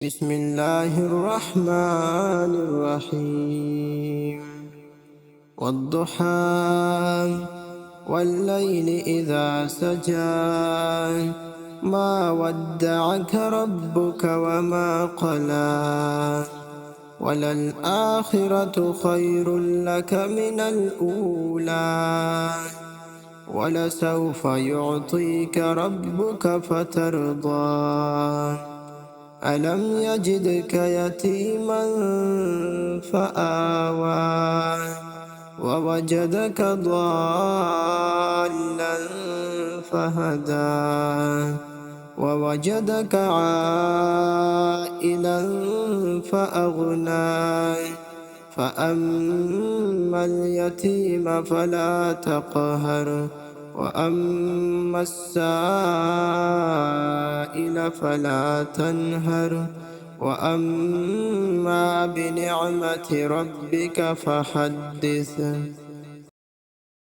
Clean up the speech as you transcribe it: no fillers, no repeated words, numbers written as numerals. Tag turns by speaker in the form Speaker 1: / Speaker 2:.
Speaker 1: بسم الله الرحمن الرحيم والضحى والليل إذا سجى ما ودعك ربك وما قلى وللآخرة خير لك من الأولى ولسوف يعطيك ربك فترضى ألم يجدك يتيما فآوى ووجدك ضالا فهدى ووجدك عائلا فأغنى فأما اليتيم فلا تقهر وأما السائل فلا تنهر وأما بنعمة ربك فحدث.